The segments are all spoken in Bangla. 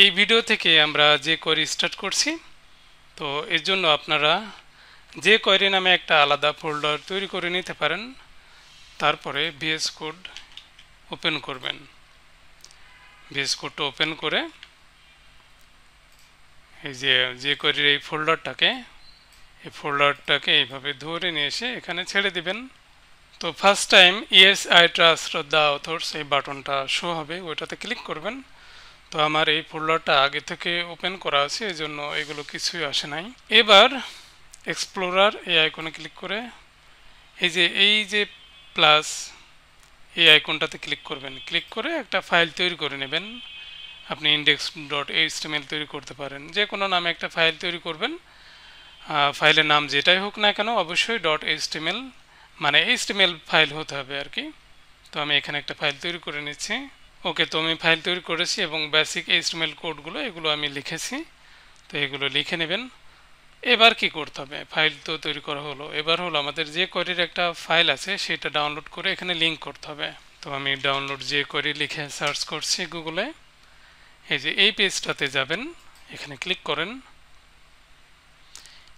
এই ভিডিও থেকে আমরা jQuery স্টার্ট করছি। তো এর জন্য আপনারা jQuery নামে একটা আলাদা ফোল্ডার তৈরি করে নিতে পারেন। তারপরে VS কোড ওপেন করবেন। VS কোডটা ওপেন করে এই যে jQuery এই ফোল্ডারটাকে এইভাবে ধরে নিয়ে এসে এখানে ছেড়ে দিবেন। তো first time yes I trust the author's এই বাটনটা শো হবে, ওইটাতে ক্লিক করবেন। তো আমার এই ফোল্ডারটা আগে থেকে ওপেন করা আছে, এই জন্য এগুলো কিছুই আসে নাই। এবার এক্সপ্লোরার এই আইকনে ক্লিক করে এই যে প্লাস এই আইকনটাতে ক্লিক করবেন। ক্লিক করে একটা ফাইল তৈরি করে নেবেন। আপনি index.html তৈরি করতে পারেন, যে কোনো নামে একটা ফাইল তৈরি করবেন। ফাইলের নাম যেটাই হোক না কেন অবশ্যই .html মানে HTML ফাইল হতে হবে আর কি। তো আমি এখানে একটা ফাইল তৈরি করে নিচ্ছি। ওকে, তো আমি ফাইল তৈরি করেছি এবং বেসিক HTML কোডগুলো এগুলো আমি লিখেছি। তো এগুলো লিখে নেবেন। এবার কি করতে হবে, ফাইল তো তৈরি করা হলো, এবার হলো আমাদের jQuery একটা ফাইল আছে সেটা ডাউনলোড করে এখানে লিঙ্ক করতে হবে। তো আমি ডাউনলোড jQuery লিখে সার্চ করছি গুগলে। এই যে এই পেজটাতে যাবেন, এখানে ক্লিক করেন।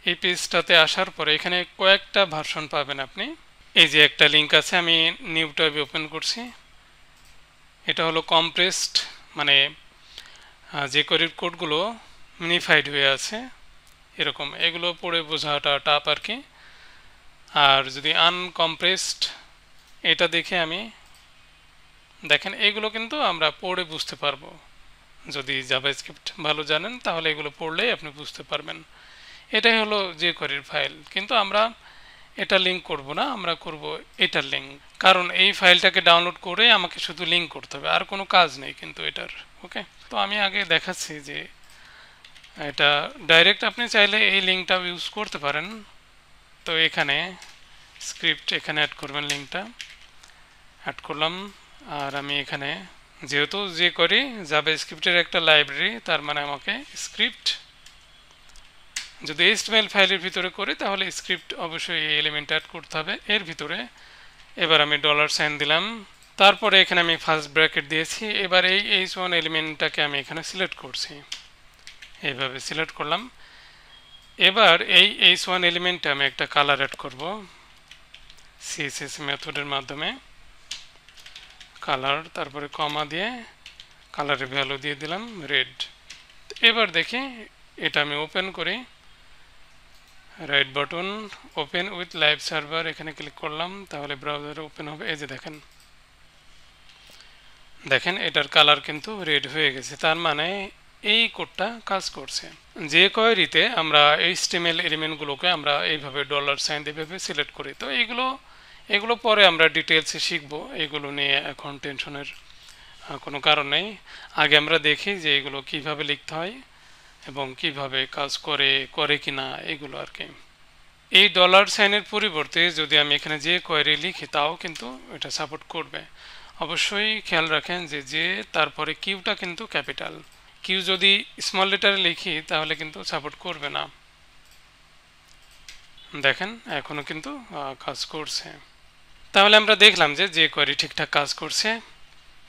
এই পেজটাতে আসার পরে এখানে কয়েকটা ভার্সন পাবেন আপনি। এই যে একটা লিঙ্ক আছে, আমি নিউ ট্যাবে ওপেন করছি। এটা হলো কম্প্রেসড, মানে jQuery কোডগুলো মিনিফাইড হয়ে আছে এরকম, এগুলো পড়ে বোঝাটা টাফ আর কি। আর যদি আনকম্প্রেসড এটা দেখে আমি দেখেন, এগুলো কিন্তু আমরা পড়ে বুঝতে পারবো। যদি জাভাস্ক্রিপ্ট ভালো জানেন তাহলে এগুলো পড়লেই আপনি বুঝতে পারবেন। এটাই হলো jQuery ফাইল, কিন্তু আমরা এটা লিঙ্ক করব না, আমরা করব এটার লিঙ্ক। কারণ এই ফাইলটাকে ডাউনলোড করে আমাকে শুধু লিঙ্ক করতে হবে, আর কোনো কাজ নেই কিন্তু এটার। ওকে, তো আমি আগে দেখাচ্ছি যে এটা ডাইরেক্ট আপনি চাইলে এই লিঙ্কটা ইউজ করতে পারেন। তো এখানে স্ক্রিপ্ট এখানে অ্যাড করবেন, লিঙ্কটা অ্যাড করলাম। আর আমি এখানে যেহেতু jQuery জাভাস্ক্রিপ্টের একটা লাইব্রেরি, তার মানে আমাকে স্ক্রিপ্ট যদি HTML ফাইলের ভিতরে করি তাহলে স্ক্রিপ্ট অবশ্যই এই এলিমেন্ট অ্যাড করতে হবে এর ভিতরে। এবার আমি $সাইন দিলাম, তারপরে এখানে আমি ফার্স্ট ব্র্যাকেট দিয়েছি। এবার এই h1 এলিমেন্টটাকে আমি এখানে সিলেক্ট করছি, এইভাবে সিলেক্ট করলাম। এবার এই h1 এলিমেন্টে আমি একটা কালার অ্যাড করব CSS মেথডের মাধ্যমে। কালার, তারপরে কমা দিয়ে কালারের ভ্যালু দিয়ে দিলাম রেড। এবার দেখি এটা আমি ওপেন করি, right button open with live server, এখানে ক্লিক করলাম, তাহলে ব্রাউজারে ওপেন হবে। এই যে দেখেন এটার কালার কিন্তু রেড হয়ে গেছে, তার মানে এই কোডটা কাজ করছে। jQueryতে আমরা HTML এলিমেন্টগুলোকে আমরা এইভাবে $সাইন দিয়ে সিলেক্ট করি। তো এগুলো পরে আমরা ডিটেলসে শিখব, এগুলো নিয়ে এখন টেনশনের কোনো কারণ নেই। আগে আমরা দেখি যে এগুলো কিভাবে লিখতে হয় এবং কিভাবে কাজ করে কিনা এগুলো আর কি। এই $সাইনের পরিবর্তে যদি আমি এখানে jQuery লিখি তাও কিন্তু এটা সাপোর্ট করবে। অবশ্যই খেয়াল রাখেন যে তারপরে কিউটা কিন্তু ক্যাপিটাল, কিউ যদি স্মল লেটারে লিখি তাহলে কিন্তু সাপোর্ট করবে না। দেখেন এখনো কিন্তু কাজ করছে। তাহলে আমরা দেখলাম যে jQuery ঠিকঠাক কাজ করছে।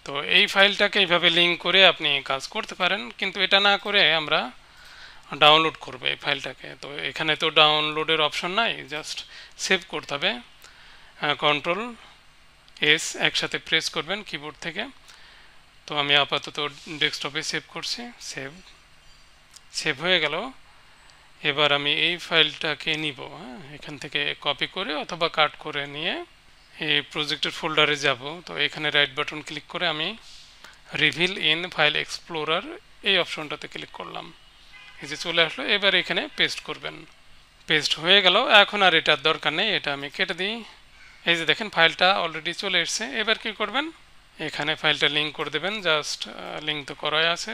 তো এই ফাইলটাকে এইভাবে লিঙ্ক করে আপনি কাজ করতে পারেন, কিন্তু এটা না করে আমরা ডাউনলোড করব এই ফাইলটাকে। তো এখানে তো ডাউনলোডের অপশন নাই, জাস্ট সেভ করতে হবে। Ctrl+S একসাথে প্রেস করবেন কিবোর্ড থেকে। তো আমি আপাতত ডেস্কটপে সেভ করছি, সেভ হয়ে গেল। এবার আমি এই ফাইলটাকে নিব, এখান থেকে কপি করে অথবা কাট করে নিয়ে এই প্রজেক্টের ফোল্ডারে যাব। তো এখানে রাইট বাটন ক্লিক করে আমি রিভিল ইন ফাইল এক্সপ্লোরার এই অপশনটাতে ক্লিক করলাম। এই যে চলে আসলো। এবার এখানে পেস্ট করবেন, পেস্ট হয়ে গেল। এখন আর এটার দরকার নেই, এটা আমি কেটে দিই। এই যে দেখেন ফাইলটা অলরেডি চলে এসছে। এবার কি করবেন, এখানে ফাইলটা লিঙ্ক করে দেবেন, জাস্ট লিঙ্ক তো করাই আছে,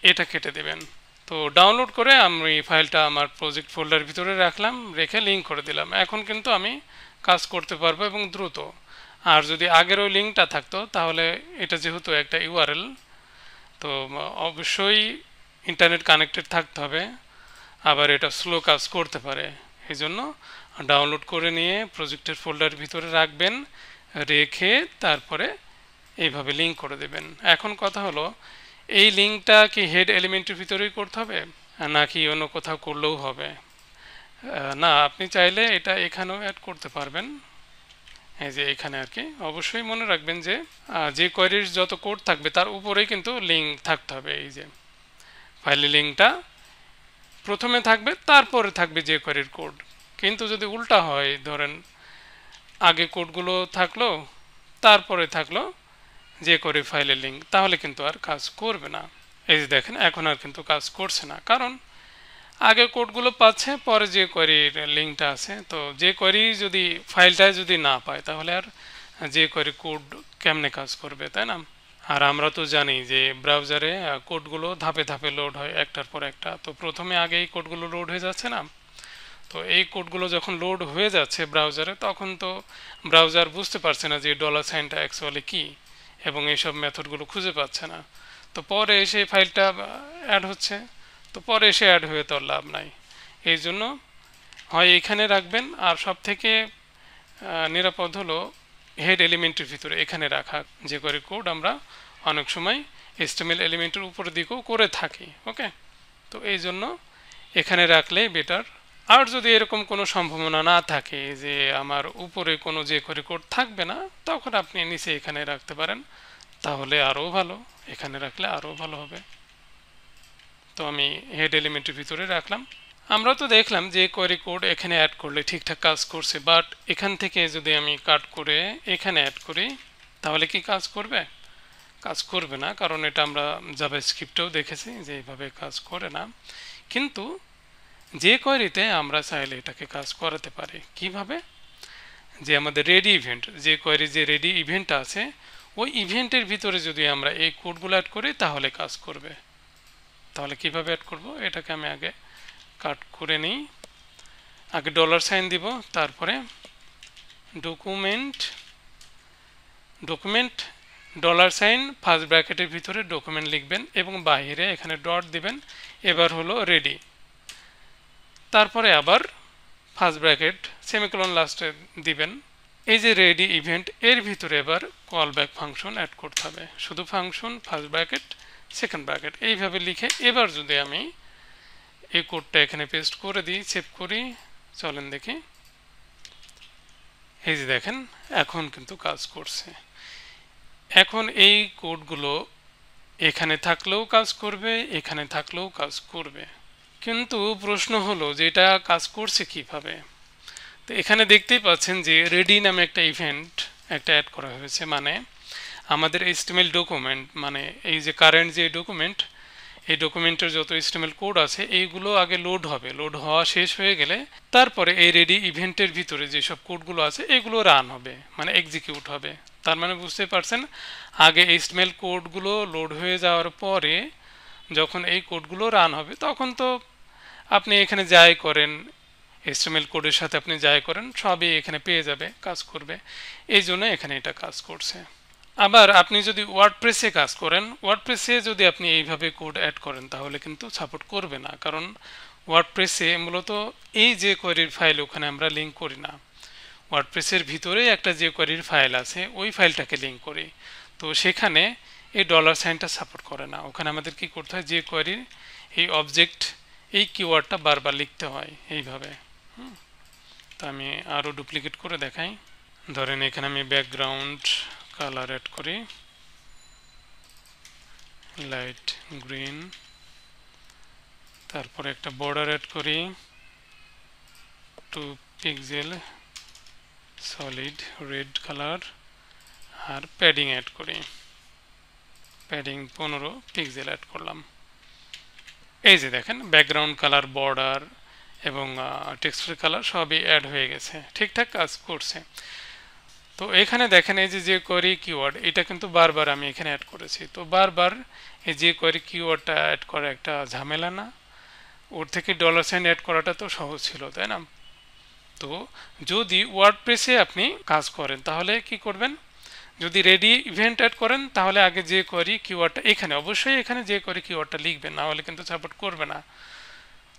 এটা কেটে দেবেন। তো ডাউনলোড করে আমি ফাইলটা আমার প্রজেক্ট ফোল্ডার ভিতরে রাখলাম, রেখে লিঙ্ক করে দিলাম। এখন কিন্তু আমি কাজ করতে পারবো এবং দ্রুত। আর যদি আগের ওই লিঙ্কটা থাকতো তাহলে এটা যেহেতু একটা URL, তো অবশ্যই ইন্টারনেট কানেক্টেড থাকতে হবে, আবার এটা স্লো কাজ করতে পারে। এই জন্য ডাউনলোড করে নিয়ে প্রজেক্টের ফোল্ডার ভিতরে রাখবেন, রেখে তারপরে এইভাবে লিঙ্ক করে দেবেন। এখন কথা হলো এই লিঙ্কটা কি হেড এলিমেন্টের ভিতরেই করতে হবে নাকি অন্য কোথাও করলেও হবে? না, আপনি চাইলে এটা এখানেও অ্যাড করতে পারবেন। এই যে এখানে আর কি অবশ্যই মনে রাখবেন যে যে কোয়েরির যত কোড থাকবে তার উপরেই কিন্তু লিঙ্ক থাকতে হবে। এই যে ফাইলের লিঙ্কটা প্রথমে থাকবে, তারপরে থাকবে যে কোয়েরির কোড। কিন্তু যদি উল্টা হয়, ধরেন আগে কোডগুলো থাকলো তারপরে থাকলো যে কোয়েরি ফাইলের লিঙ্ক, তাহলে কিন্তু আর কাজ করবে না। এই যে দেখেন এখন আর কিন্তু কাজ করছে না, কারণ আগে কোডগুলো পাচ্ছে, পরে যে কোয়েরির লিঙ্কটা আছে। তো যে কোয়েরি যদি ফাইলটা যদি না পায় তাহলে আর যে কোয়েরি কোড কেমনে কাজ করবে, তাই না? আর আমরা তো জানি যে ব্রাউজারে কোডগুলো ধাপে ধাপে লোড হয় একটার পর একটা। তো প্রথমে আগে এই কোডগুলো লোড হয়ে যাচ্ছে না, তো এই কোডগুলো যখন লোড হয়ে যাচ্ছে ব্রাউজারে, তখন তো ব্রাউজার বুঝতে পারছে না যে ডলার সাইনটা অ্যাকচুয়ালি কী, এবং এইসব মেথডগুলো খুঁজে পাচ্ছে না। তো পরে এসে ফাইলটা অ্যাড হচ্ছে, তো পরে এসে অ্যাড হয়ে তো লাভ নাই। এই জন্য হয় এখানে রাখবেন, আর সব থেকে নিরাপদ হলো হেড এলিমেন্টের ভিতরে এখানে রাখা যে করে কোড আমরা অনেক সময় HTML এলিমেন্টের উপর দিকেও করে থাকি। ওকে, তো এই জন্য এখানে রাখলে বেটার। আর যদি এরকম কোনো সম্ভাবনা না থাকে যে আমার উপরে কোনো যে করে কোড থাকবে না, তখন আপনি নিচে এখানে রাখতে পারেন, তাহলে আরও ভালো। এখানে রাখলে আরও ভালো হবে। তো আমি হেড এলিমেন্টের ভিতরে রাখলাম। আমরা তো দেখলাম যে কোয়েরি কোড এখানে অ্যাড করলে ঠিকঠাক কাজ করছে, বাট এখান থেকে যদি আমি কাট করে এখানে অ্যাড করি তাহলে কি কাজ করবে? কাজ করবে না, কারণ এটা আমরা জাভাস্ক্রিপ্টেও দেখেছি যে এইভাবে কাজ করে না। কিন্তু যে কোয়েরিতে আমরা চাইলে এটাকে কাজ করাতে পারি কিভাবে? যে আমাদের রেডি ইভেন্ট, যে কোয়েরি যে রেডি ইভেন্ট আছে, ওই ইভেন্টের ভিতরে যদি আমরা এই কোডগুলো অ্যাড করি তাহলে কাজ করবে। তাহলে কিভাবে অ্যাড করব? এটাকে আমি আগে কাট করে নিই। আগে ডলার সাইন দিব, তারপরে ডকুমেন্ট ডলার সাইন ফার্স্ট ব্র্যাকেটের ভিতরে ডকুমেন্ট লিখবেন এবং বাইরে এখানে ডট দিবেন। এবার হলো রেডি, তারপরে আবার ফার্স্ট ব্র্যাকেট সেমিকোলন লাস্টে দিবেন। এই যে রেডি ইভেন্ট, এর ভিতরে এবার কল ব্যাক ফাংশন অ্যাড করতে হবে। শুধু function first bracket second bracket এইভাবে লিখে এবার যদি আমি এই কোডটা এখানে পেস্ট করে দিই, সেভ করি, চলেন দেখি। এই যে দেখেন এখন কিন্তু কাজ করছে। এখন এই কোডগুলো এখানে থাকলেও কাজ করবে, এখানে থাকলেও কাজ করবে। কিন্তু প্রশ্ন হলো যে এটা কাজ করছে কিভাবে? তো এখানে দেখতেই পাচ্ছেন যে রেডি নামে একটা ইভেন্ট একটা অ্যাড করা হয়েছে। মানে আমাদের HTML ডকুমেন্ট, মানে এই যে কারেন্ট যে ডকুমেন্ট, এই ডকুমেন্টের যত HTML কোড আছে এইগুলো আগে লোড হবে। লোড হওয়া শেষ হয়ে গেলে তারপরে এই রেডি ইভেন্টের ভিতরে যেসব কোডগুলো আছে এগুলো রান হবে, মানে এক্সিকিউট হবে। তার মানে বুঝতে পারছেন, আগে HTML কোডগুলো লোড হয়ে যাওয়ার পরে যখন এই কোডগুলো রান হবে তখন তো আপনি এখানে যাই করেন, HTML কোডের সাথে আপনি যাই করেন সবই এখানে পেয়ে যাবে, কাজ করবে। এই জন্য এখানে এটা কাজ করছে। আবার আপনি যদি ওয়ার্ডপ্রেসে কাজ করেন, ওয়ার্ডপ্রেসে যদি আপনি এইভাবে কোড অ্যাড করেন তাহলে কিন্তু সাপোর্ট করবে না, কারণ ওয়ার্ডপ্রেসে মূলত এই যে কোয়েরির ফাইল ওখানে আমরা লিঙ্ক করি না। ওয়ার্ডপ্রেসের ভিতরে একটা যে কোয়েরির ফাইল আছে ওই ফাইলটাকে লিঙ্ক করি। তো সেখানে এই ডলার সাইনটা সাপোর্ট করে না। ওখানে আমাদের কি করতে হয়, যে কোয়েরির এই অবজেক্ট এই কিওয়ার্ডটা বারবার লিখতে হয় এইভাবে। তো আমি আরও ডুপ্লিকেট করে দেখাই। ধরেন এখানে আমি ব্যাকগ্রাউন্ড কালার অ্যাড করি লাইট গ্রিন, তারপরে একটা বর্ডার অ্যাড করি 2 পিক্সেল সলিড রেড কালার, আর প্যাডিং অ্যাড করি, প্যাডিং 15 পিক্সেল অ্যাড করলাম। এই যে দেখেন ব্যাকগ্রাউন্ড কালার, বর্ডার এবং টেক্সচার কালার সবই অ্যাড হয়ে গেছে, ঠিকঠাক কাজ করছে। তো এখানে দেখেন এই যে কোয়েরি কিওয়ার্ড এটা কিন্তু বারবার আমি এখানে অ্যাড করেছি। তো বারবার এই যে কোয়েরি কিওয়ার্ডটা অ্যাড করা একটা ঝামেলা না? ওর থেকে ডলার সাইন অ্যাড করাটা তো সহজ ছিল, তাই না? তো যদি ওয়ার্ডপ্রেসে আপনি কাজ করেন তাহলে কি করবেন, যদি রেডি ইভেন্ট অ্যাড করেন তাহলে আগে যে কোয়েরি কিওয়ার্ডটা এখানে অবশ্যই এখানে যে কোয়েরি কিওয়ার্ডটা লিখবেন, না হলে কিন্তু সাপোর্ট করবে না।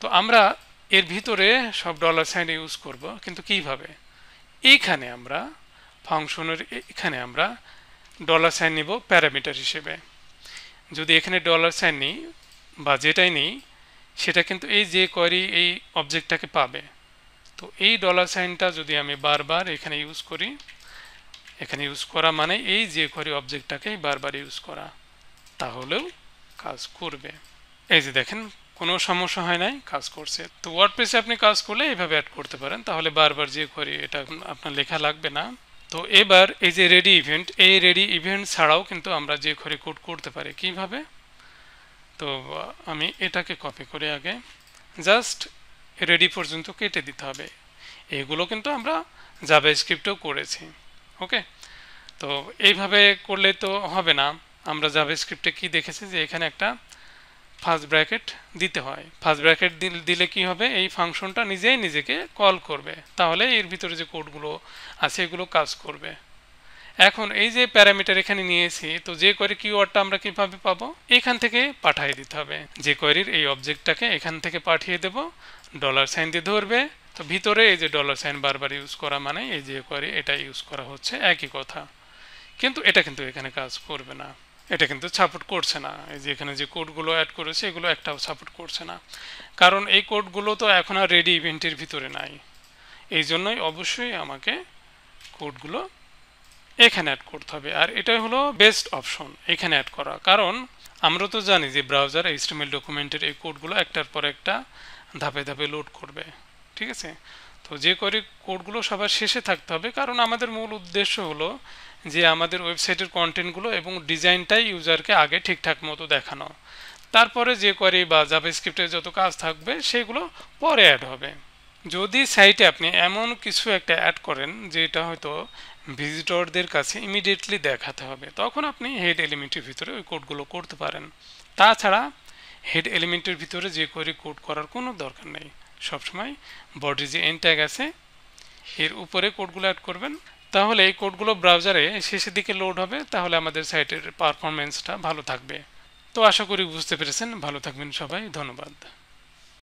তো আমরা এর ভিতরে সব ডলার সাইন ইউজ করব, কিন্তু কিভাবে? এইখানে আমরা ফাংশনের এখানে আমরা ডলার সাইন নিব প্যারামিটার হিসেবে। যদি এখানে ডলার সাইন নিই বা যেটাই নিই, সেটা কিন্তু এই যে কোয়েরি এই অবজেক্টটাকে পাবে। তো এই ডলার সাইনটা যদি আমি বারবার এখানে ইউজ করি, এখানে ইউজ করা মানে এই যে কোয়েরি অবজেক্টটাকেই বারবার ইউজ করা, তাহলেও কাজ করবে। এই যে দেখেন, কোনো সমস্যা হয় নাই, কাজ করছে। তো ওয়ার্ডপ্রেসে আপনি কাজ করলে এইভাবে অ্যাড করতে পারেন, তাহলে বারবার যে কোয়েরি এটা আপনার লেখা লাগবে না। তো এবার এই যে রেডি ইভেন্ট, এই রেডি ইভেন্ট ছাড়াও কিন্তু আমরা যে কোয়েরি কোড করতে পারি। কিভাবে? তো আমি এটাকে কপি করে আগে জাস্ট রেডি পর্যন্ত কেটে দিতে হবে। এগুলো কিন্তু আমরা জাভাস্ক্রিপ্টেও করেছি। ওকে, তো এইভাবে করলে তো হবে না। আমরা জাভাস্ক্রিপ্টে কি দেখেছি যে এখানে একটা ফার্স্ট ব্র্যাকেট দিতে হয়। ফার্স্ট ব্র্যাকেট দিলে কি হবে, এই ফাংশনটা নিজেই নিজেকে কল করবে, তাহলে এর ভিতরে যে কোডগুলো আছে এগুলো কাজ করবে। এখন এই যে প্যারামিটার এখানে নিয়েছি, তো যে কোয়েরি কিওয়ার্ডটা আমরা কিভাবে পাবো, এখান থেকে পাঠিয়ে দিতে হবে। যে কোয়েরির এই অবজেক্টটাকে এখান থেকে পাঠিয়ে দেব, ডলার সাইন দিয়ে ধরবে। তো ভিতরে এই যে ডলার সাইন বারবার ইউজ করা মানে এই যে কোয়েরি এটা ইউজ করা হচ্ছে, একই কথা। কিন্তু এটা কিন্তু এখানে কাজ করবে না, এটা কিন্তু সাপোর্ট করছে না। এই যে এখানে যে কোডগুলো অ্যাড করেছে এগুলো একটাও সাপোর্ট করছে না, কারণ এই কোডগুলো তো এখন আর রেডি ইভেন্টের ভিতরে নাই। এই জন্যই অবশ্যই আমাকে কোডগুলো এখানে অ্যাড করতে হবে, আর এটাই হলো বেস্ট অপশন এখানে অ্যাড করা। কারণ আমরা তো জানি যে ব্রাউজার এইচটিএমএল ডকুমেন্টের এই কোডগুলো একটার পর একটা ধাপে ধাপে লোড করবে, ঠিক আছে। তো যে করে কোডগুলো সবার শেষে থাকতে হবে, কারণ আমাদের মূল উদ্দেশ্য হলো যে আমাদের ওয়েবসাইটের কন্টেন্টগুলো এবং ডিজাইনটাই ইউজারকে আগে ঠিকঠাক মতো দেখানো, তারপরে যে কোয়েরি বা জাভাস্ক্রিপ্টের যত কাজ থাকবে সেগুলো পরে অ্যাড হবে। যদি সাইটে আপনি এমন কিছু একটা অ্যাড করেন যেটা হয়তো ভিজিটরদের কাছে ইমিডিয়েটলি দেখাতে হবে, তখন আপনি হেড এলিমেন্টের ভিতরে ওই কোডগুলো করতে পারেন। তাছাড়া হেড এলিমেন্টের ভিতরে যে কোয়েরি কোড করার কোনো দরকার নেই। সবসময় বডির যে এন্ড ট্যাগ আছে এর উপরে কোডগুলো অ্যাড করবেন, তাহলে এই কোডগুলো ব্রাউজারে শেষের দিকে লোড হবে, তাহলে আমাদের সাইটের পারফরমেন্সটা ভালো থাকবে। তো আশা করি বুঝতে পেরেছেন। ভালো থাকবেন সবাই, ধন্যবাদ।